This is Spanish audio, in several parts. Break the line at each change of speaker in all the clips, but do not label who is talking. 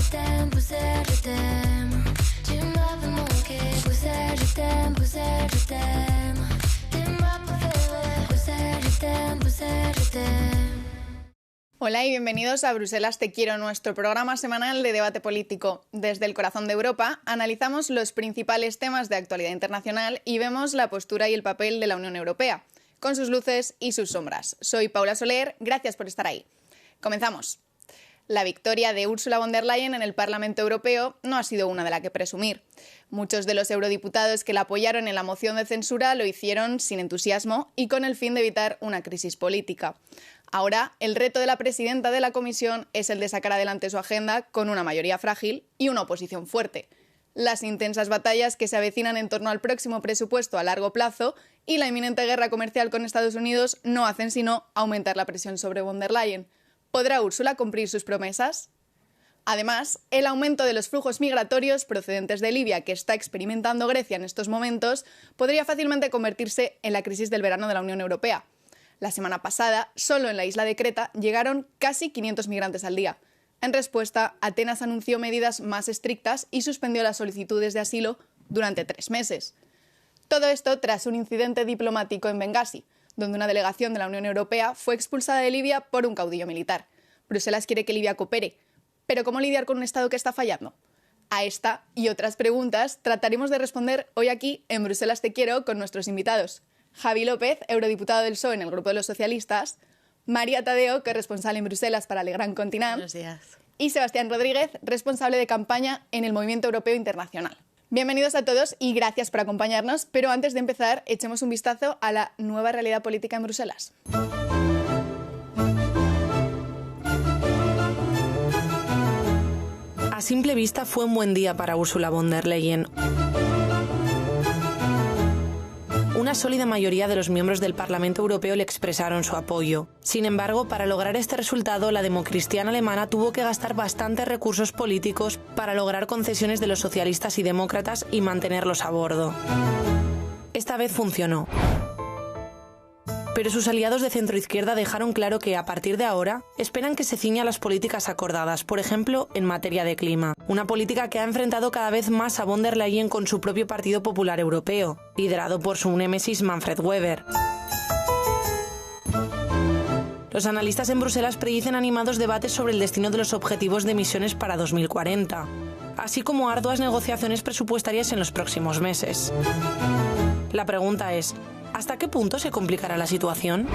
t'aime, Bruxelles, je t'aime. Tu m'avais manqué, Bruxelles, je t'aime, Bruxelles, je t'aime. T'es ma préférée, Bruxelles, je t'aime, Bruxelles, je t'aime.
Hola y bienvenidos a Bruselas Te Quiero, nuestro programa semanal de debate político. Desde el corazón de Europa analizamos los principales temas de actualidad internacional y vemos la postura y el papel de la Unión Europea, con sus luces y sus sombras. Soy Paula Soler, gracias por estar ahí. Comenzamos. La victoria de Ursula von der Leyen en el Parlamento Europeo no ha sido una de la que presumir. Muchos de los eurodiputados que la apoyaron en la moción de censura lo hicieron sin entusiasmo y con el fin de evitar una crisis política. Ahora, el reto de la presidenta de la Comisión es el de sacar adelante su agenda con una mayoría frágil y una oposición fuerte. Las intensas batallas que se avecinan en torno al próximo presupuesto a largo plazo y la inminente guerra comercial con Estados Unidos no hacen sino aumentar la presión sobre von der Leyen. ¿Podrá Úrsula cumplir sus promesas? Además, el aumento de los flujos migratorios procedentes de Libia que está experimentando Grecia en estos momentos podría fácilmente convertirse en la crisis del verano de la Unión Europea. La semana pasada, solo en la isla de Creta, llegaron casi 500 migrantes al día. En respuesta, Atenas anunció medidas más estrictas y suspendió las solicitudes de asilo durante 3 meses. Todo esto tras un incidente diplomático en Bengasi, donde una delegación de la Unión Europea fue expulsada de Libia por un caudillo militar. Bruselas quiere que Libia coopere, pero ¿cómo lidiar con un Estado que está fallando? A esta y otras preguntas trataremos de responder hoy aquí en Bruselas Te Quiero con nuestros invitados. Javi López, eurodiputado del PSOE en el Grupo de los Socialistas, María Tadeo, que es responsable en Bruselas para Le Grand Continent.
Buenos días.
Y Sebastián Rodríguez, responsable de campaña en el Movimiento Europeo Internacional. Bienvenidos a todos y gracias por acompañarnos, pero antes de empezar, echemos un vistazo a la nueva realidad política en Bruselas.
A simple vista fue un buen día para Ursula von der Leyen. Una sólida mayoría de los miembros del Parlamento Europeo le expresaron su apoyo. Sin embargo, para lograr este resultado, la democristiana alemana tuvo que gastar bastantes recursos políticos para lograr concesiones de los socialistas y demócratas y mantenerlos a bordo. Esta vez funcionó. Pero sus aliados de centroizquierda dejaron claro que, a partir de ahora, esperan que se ciña a las políticas acordadas, por ejemplo, en materia de clima. Una política que ha enfrentado cada vez más a von der Leyen con su propio Partido Popular Europeo, liderado por su némesis Manfred Weber. Los analistas en Bruselas predicen animados debates sobre el destino de los objetivos de emisiones para 2040, así como arduas negociaciones presupuestarias en los próximos meses. La pregunta es, ¿hasta qué punto se complicará la situación?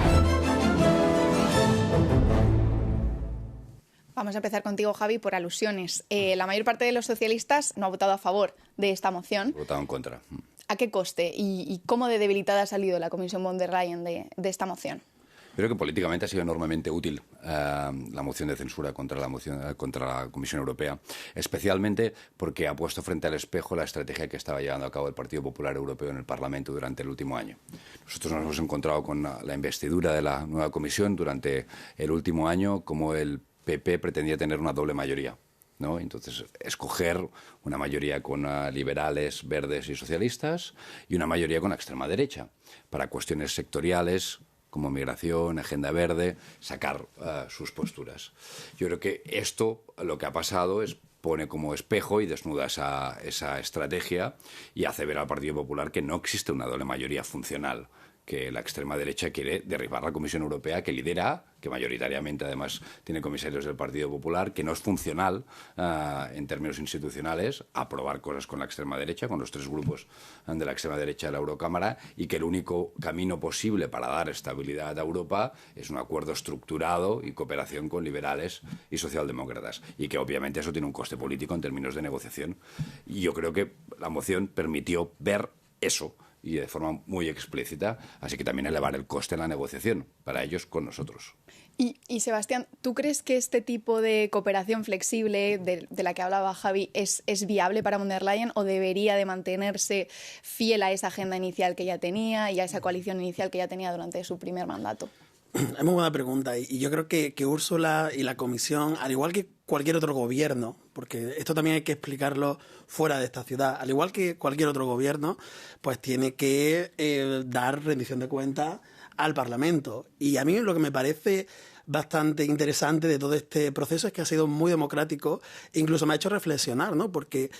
Vamos a empezar contigo, Javi, por alusiones. La mayor parte de los socialistas no ha votado a favor de esta moción.
Ha votado en contra.
¿A qué coste y cómo de debilitada ha salido la Comisión von der Leyen de esta moción?
Creo que políticamente ha sido enormemente útil la moción de censura contra la Comisión Europea, especialmente porque ha puesto frente al espejo la estrategia que estaba llevando a cabo el Partido Popular Europeo en el Parlamento durante el último año. Nosotros nos hemos encontrado con la investidura de la nueva Comisión durante el último año, como el PP pretendía tener una doble mayoría, ¿no? Entonces, escoger una mayoría con liberales, verdes y socialistas y una mayoría con la extrema derecha para cuestiones sectoriales como migración, agenda verde, sacar sus posturas. Yo creo que esto lo que ha pasado es pone como espejo y desnuda esa estrategia y hace ver al Partido Popular que no existe una doble mayoría funcional, que la extrema derecha quiere derribar la Comisión Europea, que lidera, que mayoritariamente además tiene comisarios del Partido Popular, que no es funcional en términos institucionales, aprobar cosas con la extrema derecha, con los 3 grupos de la extrema derecha de la Eurocámara, y que el único camino posible para dar estabilidad a Europa es un acuerdo estructurado y cooperación con liberales y socialdemócratas, y que obviamente eso tiene un coste político en términos de negociación. Y yo creo que la moción permitió ver eso, y de forma muy explícita, así que también elevar el coste en la negociación, para ellos con nosotros.
Y Sebastián, ¿tú crees que este tipo de cooperación flexible de la que hablaba Javi es viable para von der Leyen o debería de mantenerse fiel a esa agenda inicial que ya tenía y a esa coalición inicial que ya tenía durante su primer mandato?
Es muy buena pregunta y yo creo que Úrsula y la Comisión, al igual que cualquier otro gobierno, porque esto también hay que explicarlo fuera de esta ciudad, al igual que cualquier otro gobierno, pues tiene que dar rendición de cuentas al Parlamento. Y a mí lo que me parece bastante interesante de todo este proceso es que ha sido muy democrático e incluso me ha hecho reflexionar, ¿no? Porque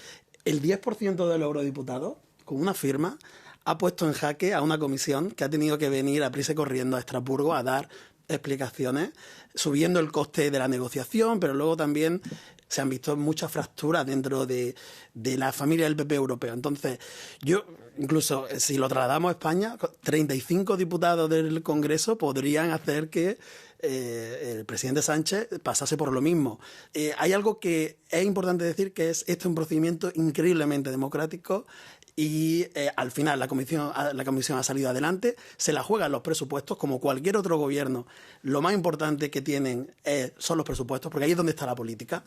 el 10% de los eurodiputados, con una firma, ha puesto en jaque a una comisión que ha tenido que venir a prisa y corriendo a Estrasburgo a dar explicaciones, subiendo el coste de la negociación, pero luego también se han visto muchas fracturas dentro de la familia del PP europeo. Entonces, yo, incluso si lo trasladamos a España, 35 diputados del Congreso podrían hacer que el presidente Sánchez pasase por lo mismo. Hay algo que es importante decir, que es un procedimiento increíblemente democrático y al final la comisión ha salido adelante, se la juegan los presupuestos como cualquier otro gobierno. Lo más importante que tienen son los presupuestos, porque ahí es donde está la política.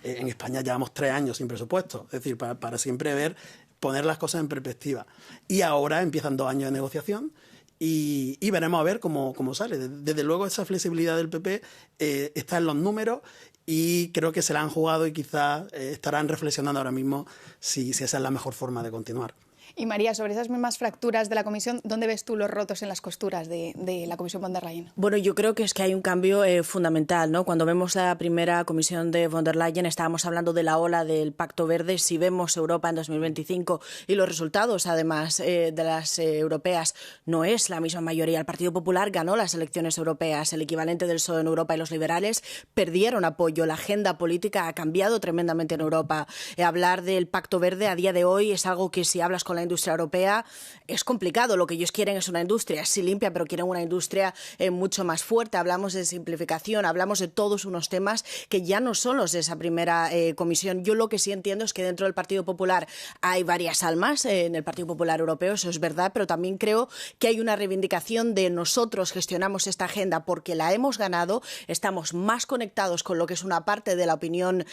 En España llevamos 3 años sin presupuesto, es decir, para siempre poner las cosas en perspectiva. Y ahora empiezan 2 años de negociación y veremos a ver cómo sale. Desde luego esa flexibilidad del PP está en los números y creo que se la han jugado y quizás estarán reflexionando ahora mismo si esa es la mejor forma de continuar.
Y María, sobre esas mismas fracturas de la Comisión, ¿dónde ves tú los rotos en las costuras de la Comisión von der Leyen?
Bueno, yo creo que es que hay un cambio fundamental, ¿no? Cuando vemos la primera Comisión de von der Leyen estábamos hablando de la ola del Pacto Verde. Si vemos Europa en 2025 y los resultados, además, de las europeas, no es la misma mayoría. El Partido Popular ganó las elecciones europeas, el equivalente del PSOE en Europa, y los liberales perdieron apoyo. La agenda política ha cambiado tremendamente en Europa. Hablar del Pacto Verde a día de hoy es algo que, si hablas con la industria europea, es complicado. Lo que ellos quieren es una industria, sí limpia, pero quieren una industria mucho más fuerte. Hablamos de simplificación, hablamos de todos unos temas que ya no son los de esa primera comisión. Yo lo que sí entiendo es que dentro del Partido Popular hay varias almas en el Partido Popular Europeo, eso es verdad, pero también creo que hay una reivindicación de nosotros gestionamos esta agenda porque la hemos ganado, estamos más conectados con lo que es una parte de la opinión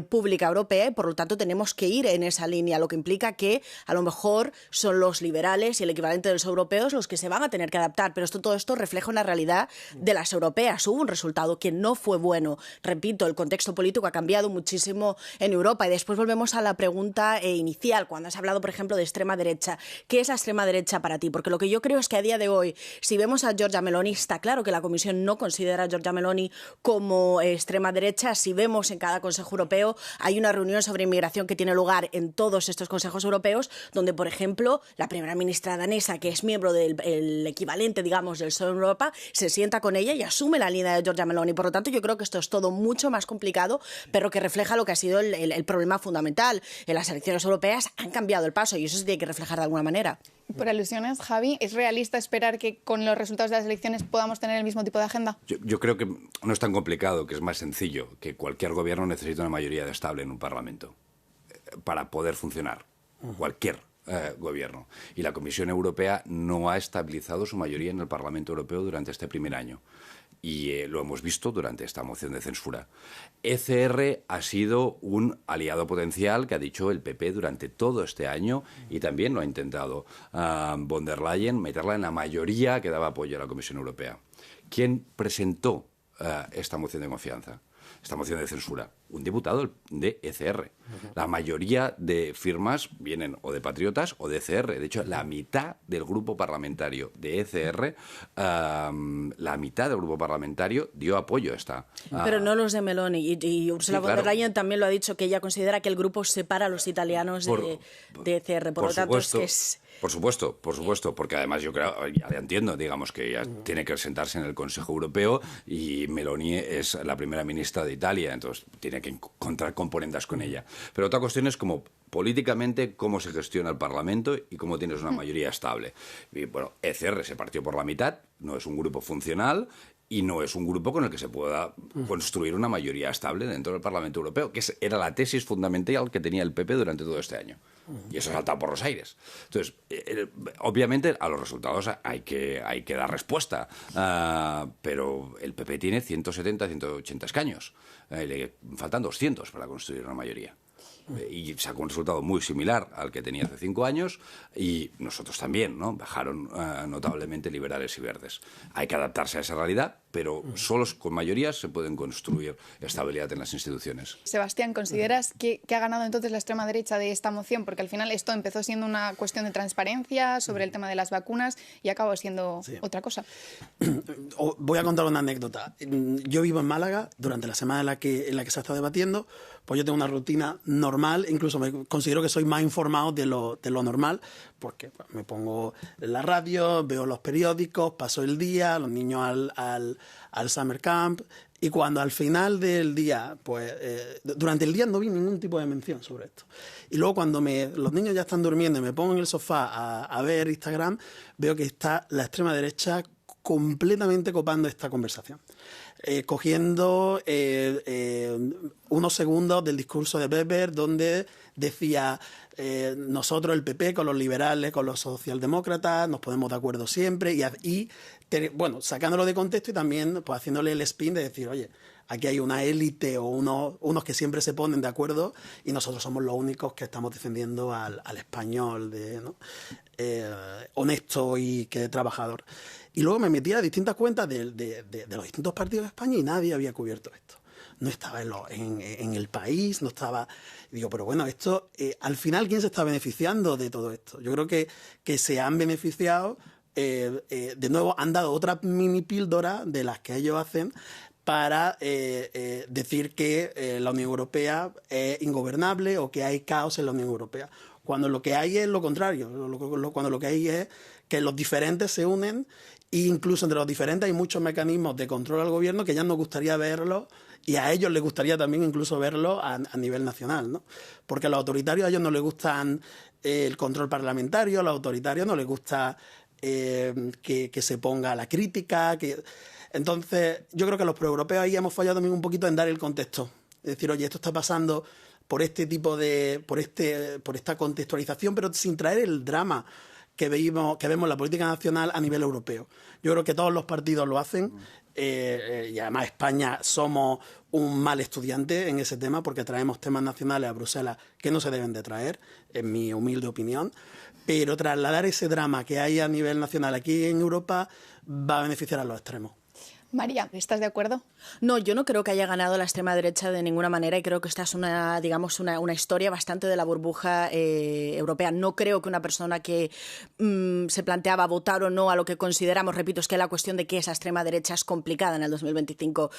pública europea y por lo tanto tenemos que ir en esa línea, lo que implica que a lo mejor son los liberales y el equivalente de los europeos los que se van a tener que adaptar, pero todo esto refleja una realidad de las europeas. Hubo un resultado que no fue bueno. Repito, el contexto político ha cambiado muchísimo en Europa y después volvemos a la pregunta inicial, cuando has hablado, por ejemplo, de extrema derecha. ¿Qué es la extrema derecha para ti? Porque lo que yo creo es que a día de hoy, si vemos a Giorgia Meloni, está claro que la Comisión no considera a Giorgia Meloni como extrema derecha. Si vemos en cada Consejo Europeo, hay una reunión sobre inmigración que tiene lugar en todos estos consejos europeos, donde, por ejemplo, la primera ministra danesa, que es miembro del equivalente, digamos, del PSOE en Europa, se sienta con ella y asume la línea de Giorgia Meloni. Por lo tanto, yo creo que esto es todo mucho más complicado, pero que refleja lo que ha sido el problema fundamental. En las elecciones europeas han cambiado el paso y eso se tiene que reflejar de alguna manera.
Por alusiones, Javi, ¿es realista esperar que con los resultados de las elecciones podamos tener el mismo tipo de agenda?
Yo creo que no es tan complicado, que es más sencillo, que cualquier gobierno necesita una mayoría estable en un Parlamento para poder funcionar. Cualquier gobierno. Y la Comisión Europea no ha estabilizado su mayoría en el Parlamento Europeo durante este primer año. Y lo hemos visto durante esta moción de censura. ECR ha sido un aliado potencial que ha dicho el PP durante todo este año y también lo ha intentado von der Leyen meterla en la mayoría que daba apoyo a la Comisión Europea. ¿Quién presentó esta moción de confianza? Esta moción de censura, un diputado de ECR. La mayoría de firmas vienen o de patriotas o de ECR. De hecho, la mitad del grupo parlamentario de ECR, la mitad del grupo parlamentario dio apoyo a esta.
Pero no los de Meloni. Y Ursula von der Leyen también lo ha dicho, que ella considera que el grupo separa a los italianos de ECR. Por lo tanto, es que es...
Por supuesto, porque además yo creo, ya entiendo, digamos, que ella tiene que sentarse en el Consejo Europeo y Meloni es la primera ministra de Italia, entonces tiene que encontrar componendas con ella. Pero otra cuestión es como políticamente cómo se gestiona el Parlamento y cómo tienes una mayoría estable. Y bueno, ECR se partió por la mitad, no es un grupo funcional y no es un grupo con el que se pueda construir una mayoría estable dentro del Parlamento Europeo, que era la tesis fundamental que tenía el PP durante todo este año. Y eso ha saltado por los aires. Entonces, obviamente, a los resultados hay que dar respuesta. Pero el PP tiene 170, 180 escaños. Le faltan 200 para construir una mayoría. y sacó un resultado muy similar al que tenía hace 5 años, y nosotros también, ¿no? Bajaron notablemente liberales y verdes. Hay que adaptarse a esa realidad, pero solos con mayorías se pueden construir estabilidad en las instituciones.
Sebastián, ¿consideras que ha ganado entonces la extrema derecha de esta moción? Porque al final esto empezó siendo una cuestión de transparencia sobre el tema de las vacunas y acabó siendo otra cosa.
Voy a contar una anécdota. Yo vivo en Málaga. Durante la semana en la que se está debatiendo, pues yo tengo una rutina normal, incluso me considero que soy más informado de lo normal, porque pues, me pongo en la radio, veo los periódicos, paso el día, los niños al summer camp, y cuando al final del día, pues durante el día no vi ningún tipo de mención sobre esto. Y luego cuando los niños ya están durmiendo y me pongo en el sofá a ver Instagram, veo que está la extrema derecha completamente copando esta conversación. Cogiendo unos segundos del discurso de Weber, donde decía nosotros, el PP, con los liberales, con los socialdemócratas, nos ponemos de acuerdo siempre, y bueno, sacándolo de contexto y también pues, haciéndole el spin de decir, oye, aquí hay una élite o unos que siempre se ponen de acuerdo y nosotros somos los únicos que estamos defendiendo al español ¿no? Honesto y que trabajador. Y luego me metí a distintas cuentas de los distintos partidos de España y nadie había cubierto esto. No estaba en El País, no estaba... Digo, pero bueno, esto, al final, ¿quién se está beneficiando de todo esto? Yo creo que se han beneficiado, de nuevo, han dado otra mini píldora de las que ellos hacen para decir que la Unión Europea es ingobernable o que hay caos en la Unión Europea. Cuando lo que hay es lo contrario, cuando lo que hay es que los diferentes se unen e incluso entre los diferentes hay muchos mecanismos de control al gobierno que ya nos gustaría verlos y a ellos les gustaría también incluso verlo a nivel nacional, ¿no? Porque a los autoritarios a ellos no les gustan el control parlamentario, a los autoritarios no les gusta que se ponga la crítica, Entonces yo creo que los proeuropeos ahí hemos fallado también un poquito en dar el contexto. Es decir, oye, esto está pasando por este tipo por esta contextualización, pero sin traer el drama que vemos en la política nacional a nivel europeo. Yo creo que todos los partidos lo hacen y además España somos un mal estudiante en ese tema porque traemos temas nacionales a Bruselas que no se deben de traer, en mi humilde opinión, pero trasladar ese drama que hay a nivel nacional aquí en Europa va a beneficiar a los extremos.
María, ¿estás de acuerdo?
No, yo no creo que haya ganado la extrema derecha de ninguna manera y creo que esta es una historia bastante de la burbuja europea. No creo que una persona que se planteaba votar o no a lo que consideramos, repito, es que la cuestión de que esa extrema derecha es complicada en el 2025,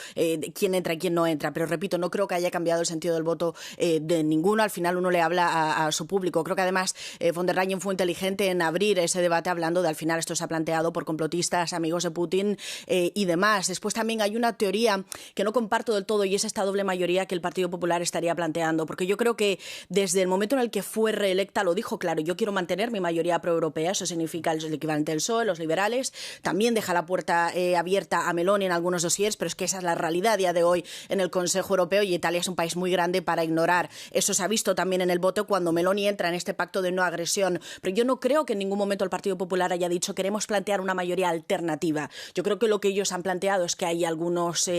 quién entra y quién no entra, pero repito, no creo que haya cambiado el sentido del voto de ninguno. Al final uno le habla a su público. Creo que además von der Leyen fue inteligente en abrir ese debate hablando de al final esto se ha planteado por complotistas, amigos de Putin y demás. Después también hay una teoría que no comparto del todo y es esta doble mayoría que el Partido Popular estaría planteando, porque yo creo que desde el momento en el que fue reelecta lo dijo claro, yo quiero mantener mi mayoría proeuropea, eso significa el equivalente del PSOE, los liberales, también deja la puerta abierta a Meloni en algunos dossiers, pero es que esa es la realidad a día de hoy en el Consejo Europeo y Italia es un país muy grande para ignorar. Eso se ha visto también en el voto cuando Meloni entra en este pacto de no agresión, pero yo no creo que en ningún momento el Partido Popular haya dicho queremos plantear una mayoría alternativa. Yo creo que lo que ellos han planteado es que hay algunos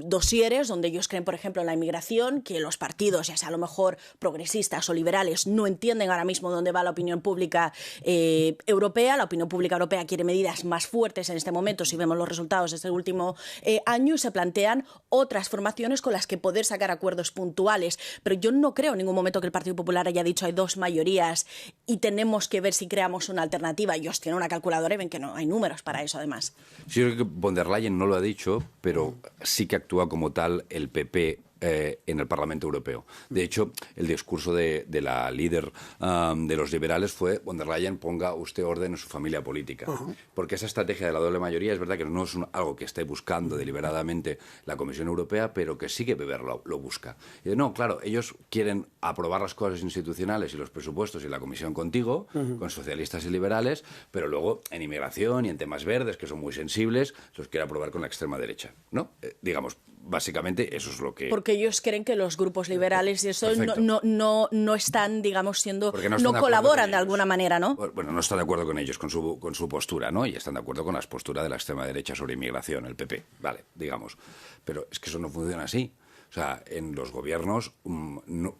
dosieres donde ellos creen, por ejemplo, en la inmigración, que los partidos, ya sea a lo mejor progresistas o liberales, no entienden ahora mismo dónde va la opinión pública europea. La opinión pública europea quiere medidas más fuertes en este momento, si vemos los resultados de este último año, y se plantean otras formaciones con las que poder sacar acuerdos puntuales. Pero yo no creo en ningún momento que el Partido Popular haya dicho hay dos mayorías y tenemos que ver si creamos una alternativa. Ellos tienen una calculadora y ven que no hay números para eso, además.
Sí, yo creo que von der Leyen no lo ha dicho, pero sí que actúa como tal el PP en el Parlamento Europeo. De hecho, el discurso de la líder de los liberales fue von der Leyen, ponga usted orden en su familia política. Porque esa estrategia de la doble mayoría es verdad que no es algo que esté buscando deliberadamente la Comisión Europea, pero que sí que Weber lo busca. Y no, claro, ellos quieren aprobar las cosas institucionales y los presupuestos y la Comisión contigo, con socialistas y liberales, pero luego en inmigración y en temas verdes, que son muy sensibles, los quiere aprobar con la extrema derecha, ¿no? Digamos, básicamente eso es lo que...
Porque ellos creen que los grupos liberales y eso no están, digamos, siendo... No colaboran de alguna manera, ¿no?
Bueno, no están de acuerdo con ellos, con su postura, ¿no? Y están de acuerdo con la postura de la extrema derecha sobre inmigración, el PP, vale, digamos. Pero es que eso no funciona así. O sea, en los gobiernos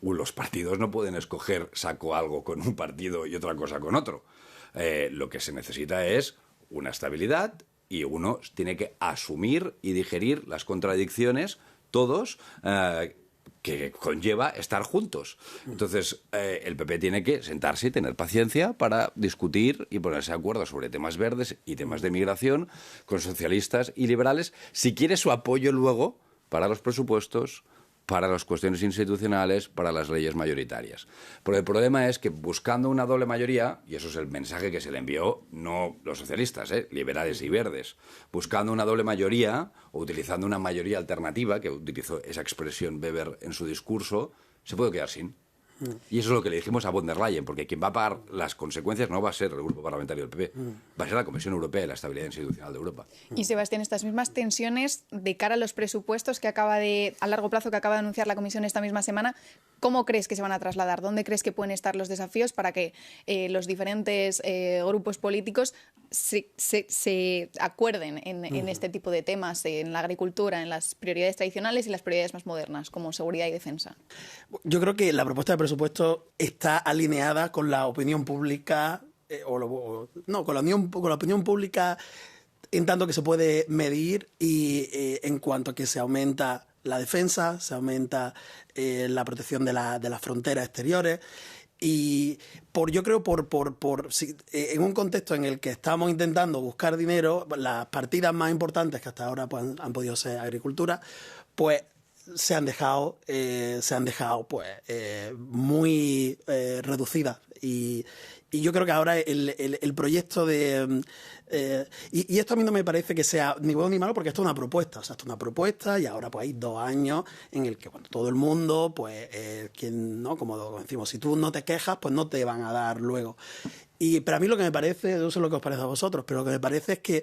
los partidos no pueden escoger saco algo con un partido y otra cosa con otro. Lo que se necesita es una estabilidad y uno tiene que asumir y digerir las contradicciones, todos, que conlleva estar juntos. Entonces, el PP tiene que sentarse y tener paciencia para discutir y ponerse de acuerdo sobre temas verdes y temas de migración con socialistas y liberales, si quiere su apoyo luego para los presupuestos, para las cuestiones institucionales, para las leyes mayoritarias. Pero el problema es que buscando una doble mayoría, y eso es el mensaje que se le envió, no los socialistas, liberales y verdes, buscando una doble mayoría, o utilizando una mayoría alternativa, que utilizó esa expresión Weber en su discurso, se puede quedar sin. Y eso es lo que le dijimos a von der Leyen, porque quien va a pagar las consecuencias no va a ser el grupo parlamentario del PP, va a ser la Comisión Europea y la Estabilidad Institucional de Europa.
Y Sebastián, estas mismas tensiones de cara a los presupuestos a largo plazo que acaba de anunciar la Comisión esta misma semana, ¿cómo crees que se van a trasladar? ¿Dónde crees que pueden estar los desafíos para que los diferentes grupos políticos se acuerden en este tipo de temas, en la agricultura, en las prioridades tradicionales y las prioridades más modernas, como seguridad y defensa?
Yo creo que la propuesta de presupuesto está alineada con la opinión pública, con la opinión pública en tanto que se puede medir y en cuanto a que se aumenta la defensa, se aumenta la protección de las fronteras exteriores. Y yo creo en un contexto en el que estamos intentando buscar dinero, las partidas más importantes que hasta ahora pues, han podido ser agricultura, pues se han dejado pues muy reducidas. Y yo creo que ahora el proyecto de... y esto a mí no me parece que sea ni bueno ni malo, porque esto es una propuesta. O sea, esto es una propuesta y ahora pues hay 2 años en el que todo el mundo, pues, como decimos, si tú no te quejas, pues no te van a dar luego. Pero a mí lo que me parece, no sé lo que os parece a vosotros, pero lo que me parece es que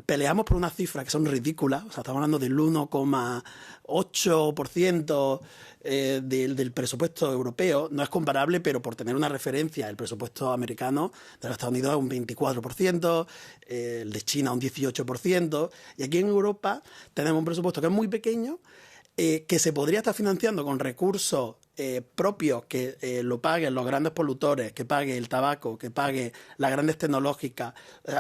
peleamos por unas cifras que son ridículas. O sea, estamos hablando del 1,8% del presupuesto europeo. No es comparable, pero por tener una referencia, el presupuesto americano de los Estados Unidos es un 24%, el de China un 18%, y aquí en Europa tenemos un presupuesto que es muy pequeño, que se podría estar financiando con recursos propios que lo paguen los grandes polutores, que pague el tabaco, que pague las grandes tecnológicas,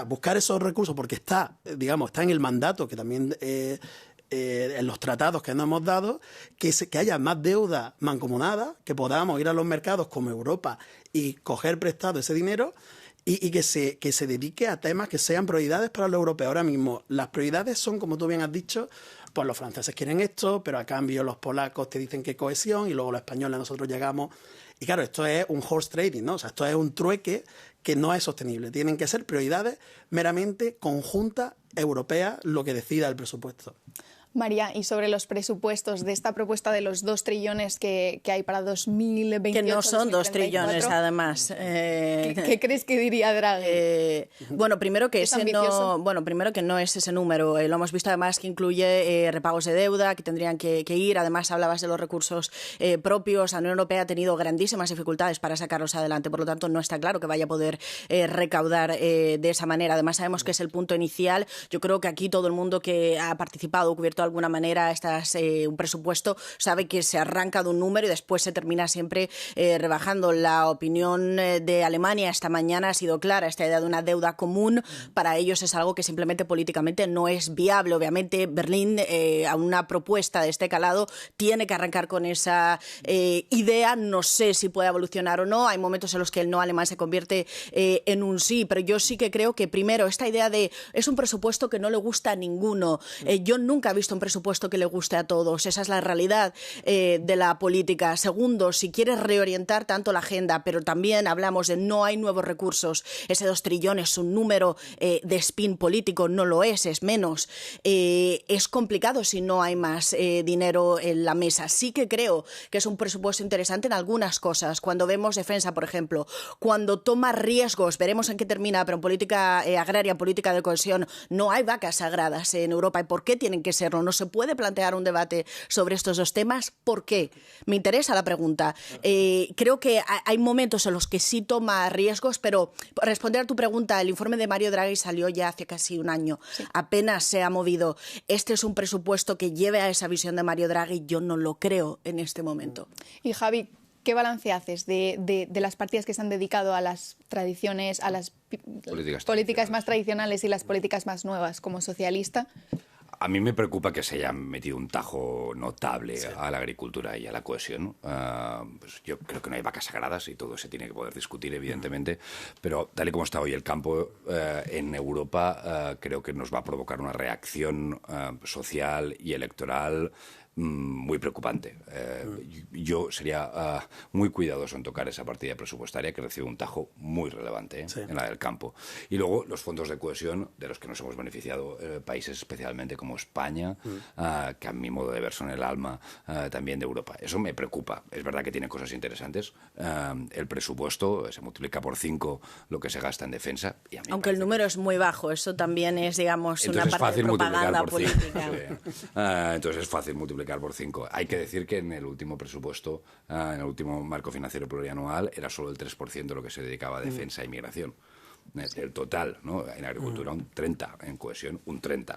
buscar esos recursos, porque está en el mandato, que también en los tratados que nos hemos dado, que haya más deuda mancomunada, que podamos ir a los mercados como Europa y coger prestado ese dinero, y que se dedique a temas que sean prioridades para los europeos. Ahora mismo las prioridades son, como tú bien has dicho, pues los franceses quieren esto, pero a cambio los polacos te dicen que cohesión, y luego los españoles nosotros llegamos. Y claro, esto es un horse trading, ¿no? O sea, esto es un trueque que no es sostenible. Tienen que ser prioridades meramente conjuntas europeas lo que decida el presupuesto.
María, y sobre los presupuestos de esta propuesta de los 2 trillones que hay para 2028...
Que no son 2 trillones, además.
¿Qué crees que diría Draghi?
Primero que no es ese número. Lo hemos visto además que incluye repagos de deuda que tendrían que ir. Además, hablabas de los recursos propios. La Unión Europea ha tenido grandísimas dificultades para sacarlos adelante. Por lo tanto, no está claro que vaya a poder recaudar de esa manera. Además, sabemos que es el punto inicial. Yo creo que aquí todo el mundo que ha participado o cubierto de alguna manera un presupuesto sabe que se arranca de un número y después se termina siempre rebajando. La opinión de Alemania esta mañana ha sido clara. Esta idea de una deuda común para ellos es algo que simplemente políticamente no es viable. Obviamente Berlín a una propuesta de este calado tiene que arrancar con esa idea. No sé si puede evolucionar o no. Hay momentos en los que el no alemán se convierte en un sí, pero yo sí que creo que primero esta idea de es un presupuesto que no le gusta a ninguno. Yo nunca he visto un presupuesto que le guste a todos. Esa es la realidad de la política. Segundo, si quieres reorientar tanto la agenda, pero también hablamos de no hay nuevos recursos, ese 2 trillones es un número de spin político, no lo es menos. Es complicado si no hay más dinero en la mesa. Sí que creo que es un presupuesto interesante en algunas cosas. Cuando vemos defensa, por ejemplo, cuando toma riesgos, veremos en qué termina, pero en política agraria, política de cohesión, no hay vacas sagradas en Europa. ¿Y por qué tienen que ser gobierno. No se puede plantear un debate sobre estos dos temas. ¿Por qué? Me interesa la pregunta. Creo que hay momentos en los que sí toma riesgos, pero para responder a tu pregunta, el informe de Mario Draghi salió ya hace casi un año. Sí. Apenas se ha movido. ¿Este es un presupuesto que lleve a esa visión de Mario Draghi? Yo no lo creo en este momento.
Y Javi, ¿qué balance haces de las partidas que se han dedicado a las tradiciones, a las políticas más tradicionales y las políticas más nuevas como socialista?
A mí me preocupa que se haya metido un tajo notable a la agricultura y a la cohesión. Pues yo creo que no hay vacas sagradas y todo se tiene que poder discutir, evidentemente, pero tal y como está hoy el campo en Europa, creo que nos va a provocar una reacción social y electoral muy preocupante. Yo sería muy cuidadoso en tocar esa partida presupuestaria que recibe un tajo muy relevante en la del campo. Y luego los fondos de cohesión, de los que nos hemos beneficiado países especialmente como España, que a mi modo de ver son el alma también de Europa. Eso me preocupa. Es verdad que tiene cosas interesantes. El presupuesto se multiplica por 5 lo que se gasta en defensa. Y a mí
aunque el número es muy bajo, eso también es, digamos,
entonces
una parte de propaganda política.
Entonces es fácil multiplicar por 5. Hay que decir que en el último presupuesto, en el último marco financiero plurianual, era solo el 3% lo que se dedicaba a defensa e inmigración. El total, ¿no? En agricultura un 30%, en cohesión un 30%.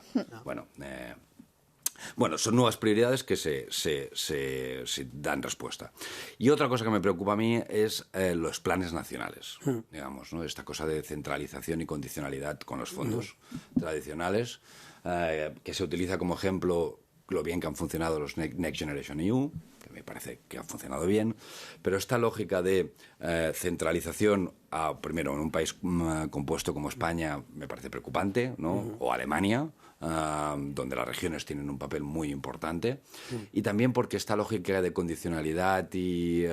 Bueno, son nuevas prioridades que se dan respuesta. Y otra cosa que me preocupa a mí es los planes nacionales, digamos, ¿no? Esta cosa de centralización y condicionalidad con los fondos tradicionales, que se utiliza como ejemplo lo bien que han funcionado los Next Generation EU, que me parece que han funcionado bien, pero esta lógica de centralización, primero, en un país compuesto como España, me parece preocupante, ¿no? O Alemania, donde las regiones tienen un papel muy importante, y también porque esta lógica de condicionalidad y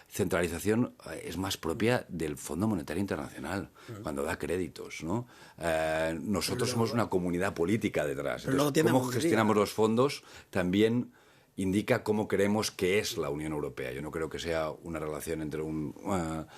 centralización es más propia del Fondo Monetario Internacional, cuando da créditos, ¿no? Nosotros somos una comunidad política detrás. Entonces, cómo gestionamos los fondos también indica cómo creemos que es la Unión Europea. Yo no creo que sea una relación entre una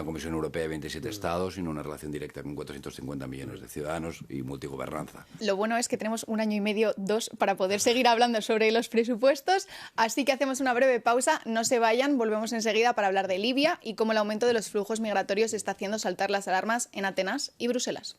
Comisión Europea de 27 estados, sino una relación directa con 450 millones de ciudadanos y multigobernanza.
Lo bueno es que tenemos 1 año y medio, 2, para poder seguir hablando sobre los presupuestos, así que hacemos una breve pausa. No se vayan, volvemos enseguida para hablar de Libia y cómo el aumento de los flujos migratorios está haciendo saltar las alarmas en Atenas y Bruselas.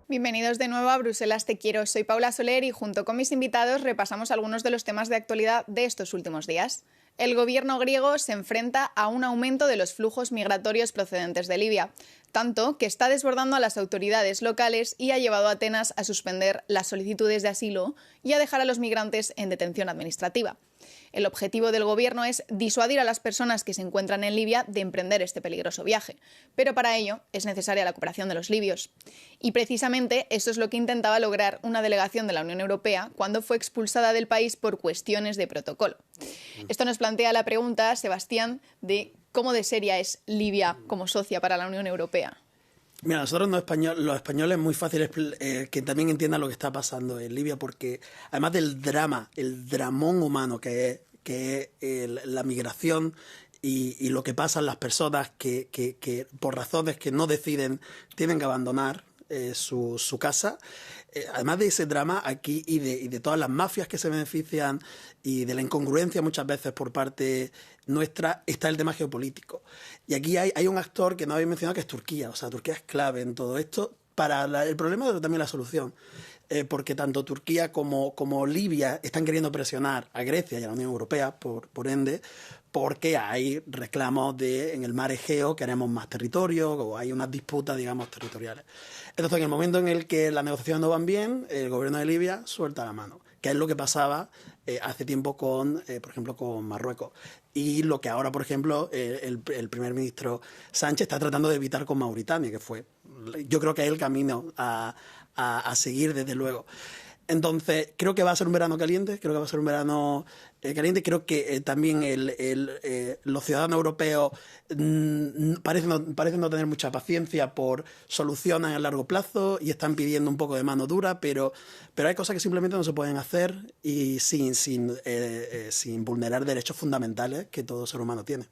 Bienvenidos de nuevo a Bruselas Te Quiero. Soy Paula Soler y junto con mis invitados repasamos algunos de los temas de actualidad de estos últimos días. El gobierno griego se enfrenta a un aumento de los flujos migratorios procedentes de Libia, tanto que está desbordando a las autoridades locales y ha llevado a Atenas a suspender las solicitudes de asilo y a dejar a los migrantes en detención administrativa. El objetivo del gobierno es disuadir a las personas que se encuentran en Libia de emprender este peligroso viaje, pero para ello es necesaria la cooperación de los libios. Y precisamente eso es lo que intentaba lograr una delegación de la Unión Europea cuando fue expulsada del país por cuestiones de protocolo. Esto nos plantea la pregunta, Sebastián, de cómo de seria es Libia como socia para la Unión Europea.
Mira, nosotros los españoles es muy fácil que también entiendan lo que está pasando en Libia, porque además del drama, el dramón humano que es la migración y lo que pasan las personas que por razones que no deciden tienen que abandonar su casa. Además de ese drama aquí y de todas las mafias que se benefician y de la incongruencia muchas veces por parte nuestra, está el tema geopolítico. Y aquí hay un actor que no habéis mencionado, que es Turquía. O sea, Turquía es clave en todo esto para el problema, pero también la solución. Porque tanto Turquía como Libia están queriendo presionar a Grecia y a la Unión Europea, por ende, porque hay reclamos en el mar Egeo queremos más territorio, o hay unas disputas, digamos, territoriales. Entonces, en el momento en el que las negociaciones no van bien, el gobierno de Libia suelta la mano, que es lo que pasaba hace tiempo por ejemplo, con Marruecos. Y lo que ahora, por ejemplo, el primer ministro Sánchez está tratando de evitar con Mauritania, que yo creo que es el camino a seguir, desde luego. Entonces, creo que va a ser un verano caliente, creo que también los ciudadanos europeos parecen no tener mucha paciencia por soluciones a largo plazo y están pidiendo un poco de mano dura, pero hay cosas que simplemente no se pueden hacer y sin vulnerar derechos fundamentales que todo ser humano tiene.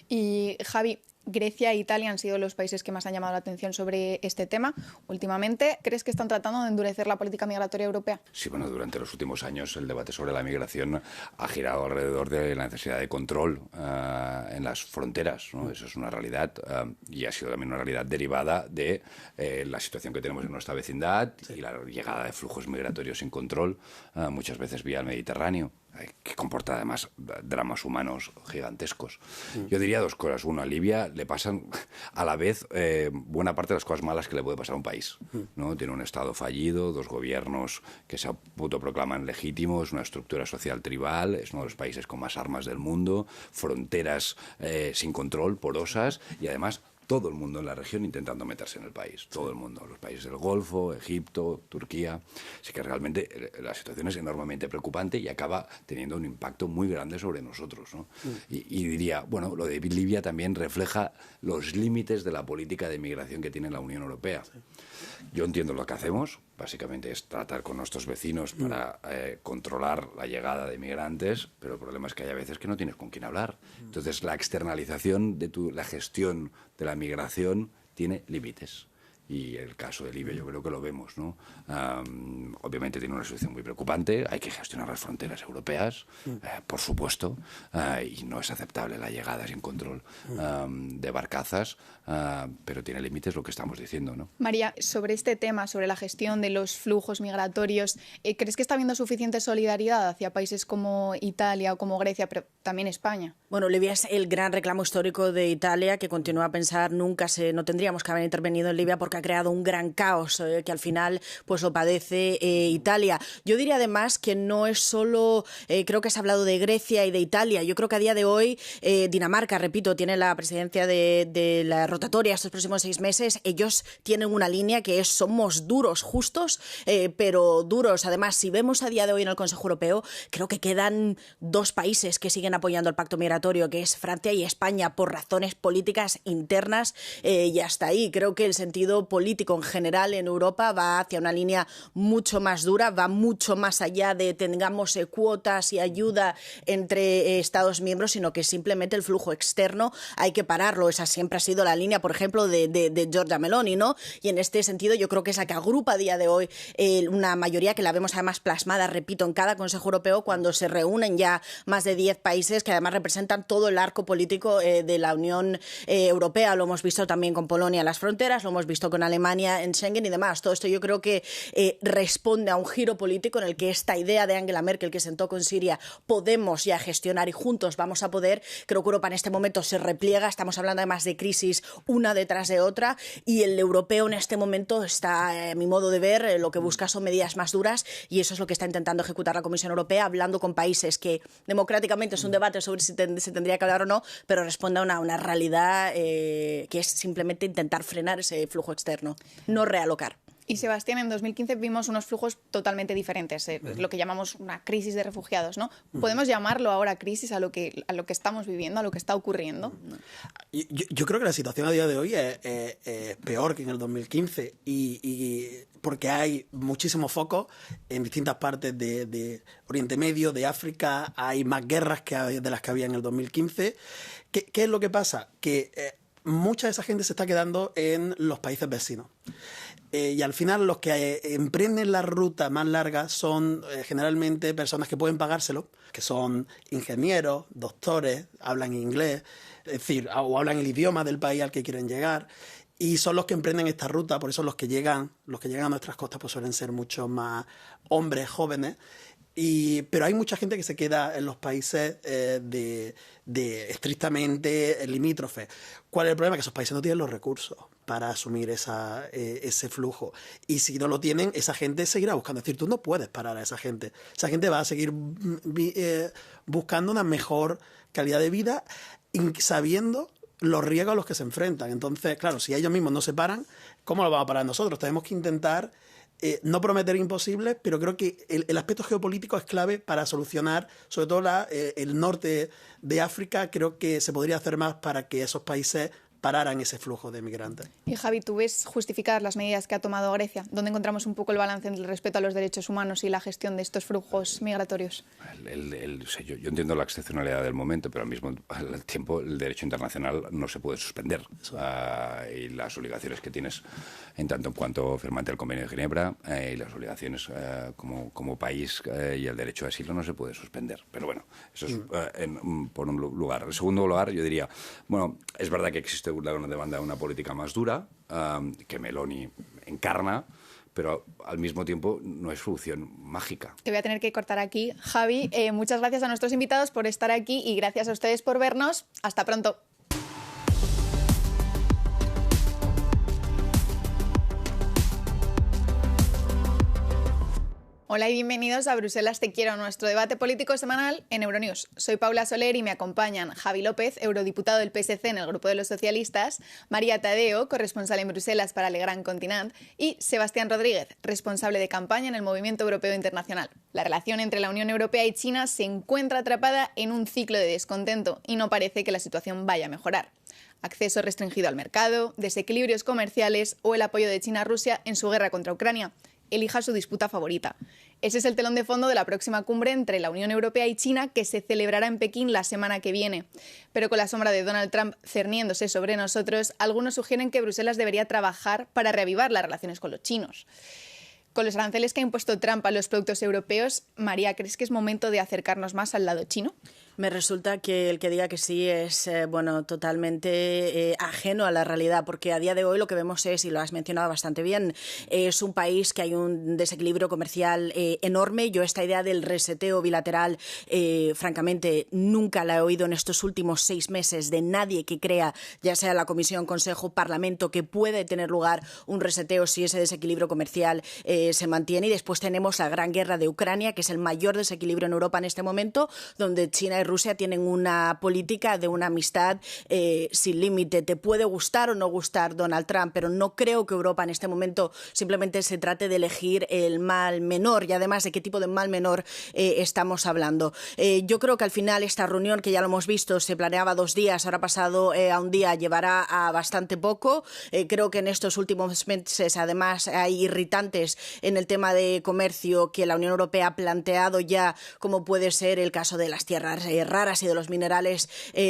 Y Javi, Grecia e Italia han sido los países que más han llamado la atención sobre este tema últimamente. ¿Crees que están tratando de endurecer la política migratoria europea?
Sí, bueno, durante los últimos años el debate sobre la migración ha girado alrededor de la necesidad de control en las fronteras, ¿no? Eso es una realidad y ha sido también una realidad derivada de la situación que tenemos en nuestra vecindad y la llegada de flujos migratorios sin control, muchas veces vía el Mediterráneo, que comporta además dramas humanos gigantescos. Yo diría dos cosas. Uno, a Libia le pasan a la vez buena parte de las cosas malas que le puede pasar a un país, ¿no? Tiene un Estado fallido, dos gobiernos que se autoproclaman legítimos, una estructura social tribal, es uno de los países con más armas del mundo, fronteras sin control, porosas, y además todo el mundo en la región intentando meterse en el país. Todo el mundo, los países del Golfo, Egipto, Turquía. Así que realmente la situación es enormemente preocupante y acaba teniendo un impacto muy grande sobre nosotros, ¿no? Y diría, bueno, lo de Libia también refleja los límites de la política de migración que tiene la Unión Europea. Yo entiendo lo que hacemos, básicamente es tratar con nuestros vecinos para controlar la llegada de migrantes, pero el problema es que hay a veces que no tienes con quién hablar. Entonces la externalización de la gestión de la migración tiene límites. Y el caso de Libia yo creo que lo vemos, ¿no? Obviamente tiene una situación muy preocupante, hay que gestionar las fronteras europeas, por supuesto, y no es aceptable la llegada sin control de barcazas, pero tiene límites lo que estamos diciendo, ¿no?
María, sobre este tema, sobre la gestión de los flujos migratorios, ¿crees que está habiendo suficiente solidaridad hacia países como Italia o como Grecia, pero también España?
Bueno, Libia es el gran reclamo histórico de Italia, que continúa a pensar no tendríamos que haber intervenido en Libia porque ha creado un gran caos que al final pues lo padece Italia. Yo diría además que no es solo, creo que se ha hablado de Grecia y de Italia. Yo creo que a día de hoy Dinamarca, repito, tiene la presidencia de la rotatoria estos próximos 6 meses. Ellos tienen una línea que es somos duros, justos, pero duros. Además, si vemos a día de hoy en el Consejo Europeo, creo que quedan 2 países que siguen apoyando el pacto migratorio, que es Francia y España, por razones políticas internas, y hasta ahí. Creo que el sentido político en general en Europa va hacia una línea mucho más dura, va mucho más allá de tengamos cuotas y ayuda entre Estados miembros, sino que simplemente el flujo externo hay que pararlo. Esa siempre ha sido la línea, por ejemplo, de Giorgia Meloni, ¿no? Y en este sentido yo creo que es la que agrupa a día de hoy una mayoría que la vemos además plasmada, repito, en cada Consejo Europeo, cuando se reúnen ya más de 10 países que además representan todo el arco político de la Unión Europea. Lo hemos visto también con Polonia en las fronteras, lo hemos visto con Alemania en Schengen y demás. Todo esto yo creo que responde a un giro político en el que esta idea de Angela Merkel que sentó con Siria, podemos ya gestionar y juntos vamos a poder. Creo que Europa en este momento se repliega, estamos hablando además de crisis una detrás de otra, y el europeo en este momento está, a mi modo de ver, lo que busca son medidas más duras, y eso es lo que está intentando ejecutar la Comisión Europea, hablando con países que democráticamente es un debate sobre si se tendría que hablar o no, pero responde a una realidad que es simplemente intentar frenar ese flujo externo, no realocar.
Y Sebastián, en 2015 vimos unos flujos totalmente diferentes, lo que llamamos una crisis de refugiados, ¿no? ¿Podemos llamarlo ahora crisis a lo que estamos viviendo, a lo que está ocurriendo?
Yo creo que la situación a día de hoy es peor que en el 2015 y porque hay muchísimos focos en distintas partes de Oriente Medio, de África, hay más guerras de las que había en el 2015. ¿Qué es lo que pasa? Que mucha de esa gente se está quedando en los países vecinos. Y al final los que emprenden la ruta más larga son generalmente personas que pueden pagárselo, que son ingenieros, doctores, hablan inglés, es decir, o hablan el idioma del país al que quieren llegar, y son los que emprenden esta ruta. Por eso los que llegan a nuestras costas pues suelen ser mucho más hombres jóvenes. Pero hay mucha gente que se queda en los países de estrictamente limítrofes. ¿Cuál es el problema? Que esos países no tienen los recursos para asumir ese flujo. Y si no lo tienen, esa gente seguirá buscando. Es decir, tú no puedes parar a esa gente. Esa gente va a seguir buscando una mejor calidad de vida, sabiendo los riesgos a los que se enfrentan. Entonces, claro, si ellos mismos no se paran, ¿cómo lo vamos a parar nosotros? Tenemos que intentar no prometer imposibles, pero creo que el aspecto geopolítico es clave para solucionar, sobre todo el norte de África. Creo que se podría hacer más para que esos países pararan ese flujo de migrantes.
Y Javi, ¿tú ves justificadas las medidas que ha tomado Grecia? ¿Dónde encontramos un poco el balance entre el respeto a los derechos humanos y la gestión de estos flujos migratorios?
Yo entiendo la excepcionalidad del momento, pero al mismo tiempo el derecho internacional no se puede suspender. Y las obligaciones que tienes en tanto en cuanto firmante del Convenio de Ginebra y las obligaciones como país y el derecho a asilo no se puede suspender. Pero bueno, eso es por un lugar. En segundo lugar, yo diría, bueno, es verdad que existe una demanda de una política más dura, que Meloni encarna, pero al mismo tiempo no es solución mágica.
Te voy a tener que cortar aquí. Javi, muchas gracias a nuestros invitados por estar aquí y gracias a ustedes por vernos. Hasta pronto. Hola y bienvenidos a Bruselas Te Quiero, nuestro debate político semanal en Euronews. Soy Paula Soler y me acompañan Javi López, eurodiputado del PSC en el Grupo de los Socialistas, María Tadeo, corresponsal en Bruselas para Le Gran Continent, y Sebastián Rodríguez, responsable de campaña en el Movimiento Europeo Internacional. La relación entre la Unión Europea y China se encuentra atrapada en un ciclo de descontento y no parece que la situación vaya a mejorar. Acceso restringido al mercado, desequilibrios comerciales o el apoyo de China a Rusia en su guerra contra Ucrania. Elija su disputa favorita. Ese es el telón de fondo de la próxima cumbre entre la Unión Europea y China que se celebrará en Pekín la semana que viene. Pero con la sombra de Donald Trump cerniéndose sobre nosotros, algunos sugieren que Bruselas debería trabajar para reavivar las relaciones con los chinos. Con los aranceles que ha impuesto Trump a los productos europeos, María, ¿crees que es momento de acercarnos más al lado chino?
Me resulta que el que diga que sí es totalmente ajeno a la realidad, porque a día de hoy lo que vemos es, y lo has mencionado bastante bien, es un país que hay un desequilibrio comercial enorme. Yo esta idea del reseteo bilateral, francamente, nunca la he oído en estos últimos 6 meses de nadie que crea, ya sea la Comisión, Consejo, Parlamento, que puede tener lugar un reseteo si ese desequilibrio comercial se mantiene. Y después tenemos la gran guerra de Ucrania, que es el mayor desequilibrio en Europa en este momento, donde China y Rusia tienen una política de una amistad sin límite. Te puede gustar o no gustar Donald Trump, pero no creo que Europa en este momento simplemente se trate de elegir el mal menor, y además de qué tipo de mal menor estamos hablando. Yo creo que al final esta reunión, que ya lo hemos visto, se planeaba 2 días, ahora pasado a 1 día, llevará a bastante poco. Creo que en estos últimos meses además hay irritantes en el tema de comercio que la Unión Europea ha planteado ya, como puede ser el caso de las tierras raras y de los minerales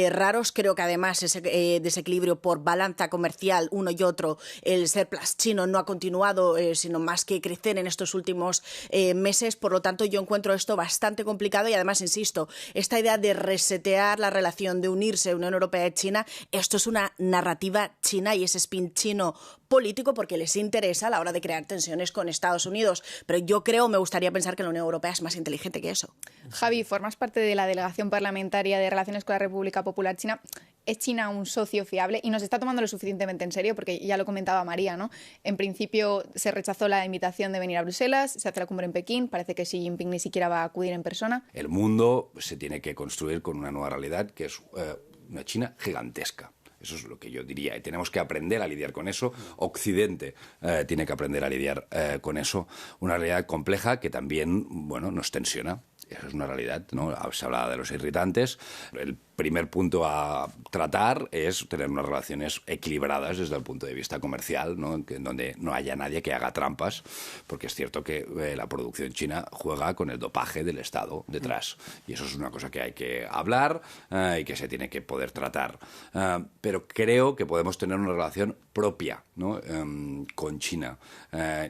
raros. Creo que además ese desequilibrio por balanza comercial uno y otro, el surplus chino no ha continuado sino más que crecer en estos últimos meses. Por lo tanto, yo encuentro esto bastante complicado y además, insisto, esta idea de resetear la relación, de unirse Unión Europea y China, esto es una narrativa china y ese spin chino político porque les interesa a la hora de crear tensiones con Estados Unidos. Pero yo creo, me gustaría pensar que la Unión Europea es más inteligente que eso.
Javi, formas parte de la delegación parlamentaria de Relaciones con la República Popular China. ¿Es China un socio fiable? Y nos está tomando lo suficientemente en serio, porque ya lo comentaba María, ¿no? En principio se rechazó la invitación de venir a Bruselas, se hace la cumbre en Pekín, parece que Xi Jinping ni siquiera va a acudir en persona.
El mundo se tiene que construir con una nueva realidad, que es una China gigantesca. Eso es lo que yo diría. Y tenemos que aprender a lidiar con eso. Occidente tiene que aprender a lidiar con eso. Una realidad compleja que también, bueno, nos tensiona. Eso es una realidad, ¿no? Se hablaba de los irritantes. El primer punto a tratar es tener unas relaciones equilibradas desde el punto de vista comercial, ¿no? En donde no haya nadie que haga trampas, porque es cierto que la producción china juega con el dopaje del Estado detrás. Y eso es una cosa que hay que hablar y que se tiene que poder tratar. Pero creo que podemos tener una relación propia, ¿no? Con China.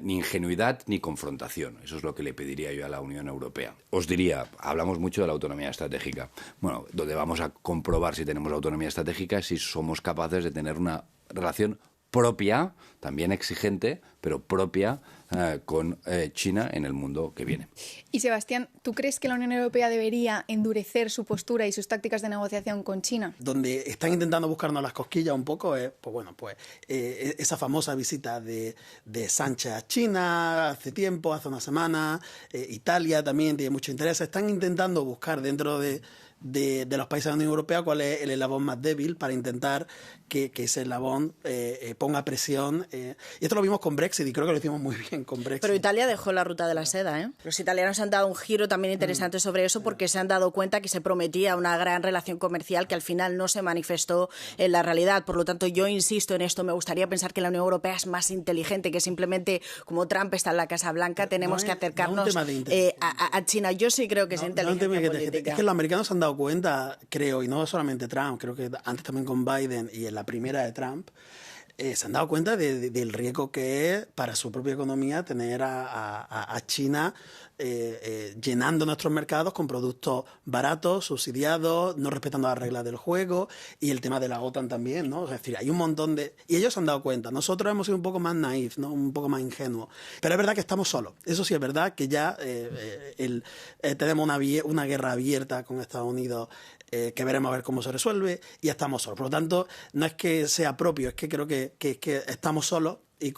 Ni ingenuidad ni confrontación. Eso es lo que le pediría yo a la Unión Europea. Os diría, hablamos mucho de la autonomía estratégica. Bueno, donde vamos a comprobar si tenemos autonomía estratégica es si somos capaces de tener una relación propia, también exigente, pero propia con China en el mundo que viene.
Y Sebastián, ¿tú crees que la Unión Europea debería endurecer su postura y sus tácticas de negociación con China?
Donde están intentando buscarnos las cosquillas un poco es, esa famosa visita de Sánchez a China hace tiempo, hace una semana. Italia también tiene mucho interés. Están intentando buscar dentro de de los países de la Unión Europea cuál es el eslabón más débil para intentar que ese eslabón ponga presión. Y esto lo vimos con Brexit y creo que lo hicimos muy bien con Brexit.
Pero Italia dejó la ruta de la seda, ¿eh? Los italianos han dado un giro también interesante sobre eso porque se han dado cuenta que se prometía una gran relación comercial que al final no se manifestó en la realidad. Por lo tanto, yo insisto en esto. Me gustaría pensar que la Unión Europea es más inteligente, que simplemente, como Trump está en la Casa Blanca, tenemos que acercarnos a China. Yo sí creo que es inteligencia política.
Es que los americanos se han dado cuenta, creo, y no solamente Trump, creo que antes también con Biden y en la primera de Trump, se han dado cuenta del riesgo que es para su propia economía tener a China llenando nuestros mercados con productos baratos, subsidiados, no respetando las reglas del juego, y el tema de la OTAN también, ¿no? Es decir, hay un montón de... Y ellos se han dado cuenta. Nosotros hemos sido un poco más naif, ¿no? Un poco más ingenuos. Pero es verdad que estamos solos. Eso sí es verdad que ya tenemos una guerra abierta con Estados Unidos que veremos a ver cómo se resuelve, y estamos solos. Por lo tanto, no es que sea propio, es que creo que estamos solos y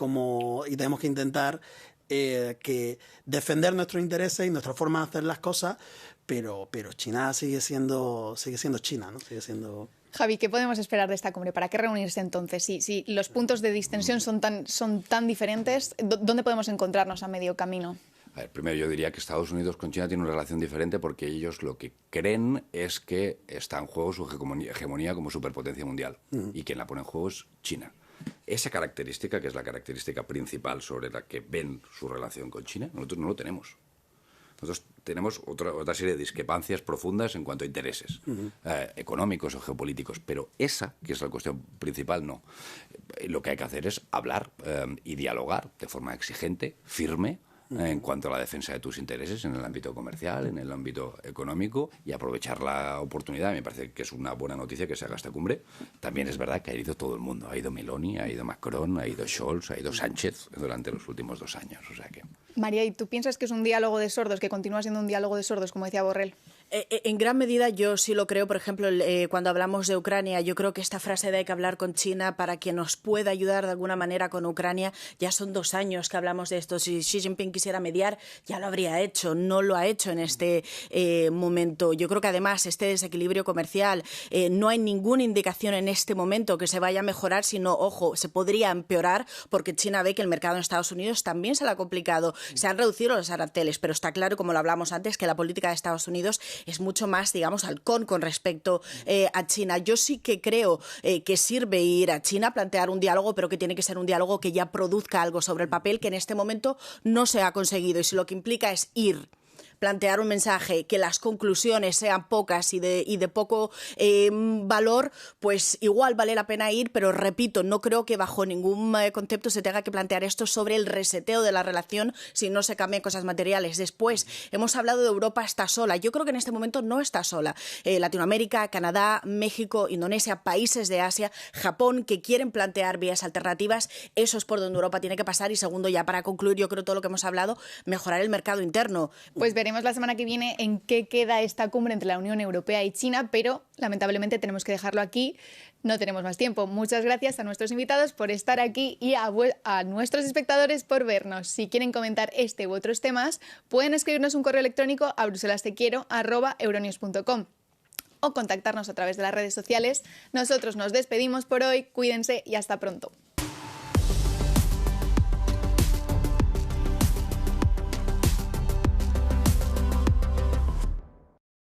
tenemos que intentar que defender nuestros intereses y nuestra forma de hacer las cosas, pero China sigue siendo China, ¿no? Sigue siendo...
Javi, ¿qué podemos esperar de esta cumbre? ¿Para qué reunirse entonces? Si los puntos de distensión son tan diferentes, ¿dónde podemos encontrarnos a medio camino?
A ver, primero yo diría que Estados Unidos con China tiene una relación diferente porque ellos lo que creen es que está en juego su hegemonía como superpotencia mundial y quien la pone en juego es China. Esa característica, que es la característica principal sobre la que ven su relación con China, nosotros no lo tenemos. Nosotros tenemos otra serie de discrepancias profundas en cuanto a intereses económicos o geopolíticos, pero esa, que es la cuestión principal, no. Lo que hay que hacer es hablar y dialogar de forma exigente, firme, en cuanto a la defensa de tus intereses en el ámbito comercial, en el ámbito económico, y aprovechar la oportunidad. Me parece que es una buena noticia que se haga esta cumbre. También es verdad que ha ido todo el mundo. Ha ido Meloni, ha ido Macron, ha ido Scholz, ha ido Sánchez durante los últimos 2 años. O sea que...
María, ¿y tú piensas que es un diálogo de sordos, que continúa siendo un diálogo de sordos, como decía Borrell?
En gran medida yo sí lo creo. Por ejemplo, cuando hablamos de Ucrania, yo creo que esta frase de hay que hablar con China para que nos pueda ayudar de alguna manera con Ucrania, ya son 2 años que hablamos de esto. Si Xi Jinping quisiera mediar, ya lo habría hecho. No lo ha hecho en este momento. Yo creo que además este desequilibrio comercial, no hay ninguna indicación en este momento que se vaya a mejorar, sino, ojo, se podría empeorar porque China ve que el mercado en Estados Unidos también se le ha complicado. Se han reducido los aranceles, pero está claro, como lo hablamos antes, que la política de Estados Unidos es mucho más, digamos, halcón con respecto a China. Yo sí que creo que sirve ir a China a plantear un diálogo, pero que tiene que ser un diálogo que ya produzca algo sobre el papel, que en este momento no se ha conseguido. Y si lo que implica es ir, plantear un mensaje, que las conclusiones sean pocas y de poco valor, pues igual vale la pena ir, pero repito, no creo que bajo ningún concepto se tenga que plantear esto sobre el reseteo de la relación si no se cambian cosas materiales. Después, hemos hablado de Europa está sola. Yo creo que en este momento no está sola. Latinoamérica, Canadá, México, Indonesia, países de Asia, Japón, que quieren plantear vías alternativas, eso es por donde Europa tiene que pasar. Y segundo, ya para concluir, yo creo todo lo que hemos hablado, mejorar el mercado interno.
Pues veremos la semana que viene en qué queda esta cumbre entre la Unión Europea y China, pero lamentablemente tenemos que dejarlo aquí. No tenemos más tiempo. Muchas gracias a nuestros invitados por estar aquí y a nuestros espectadores por vernos. Si quieren comentar este u otros temas, pueden escribirnos un correo electrónico a bruselastequiero@euronews.com o contactarnos a través de las redes sociales. Nosotros nos despedimos por hoy. Cuídense y hasta pronto.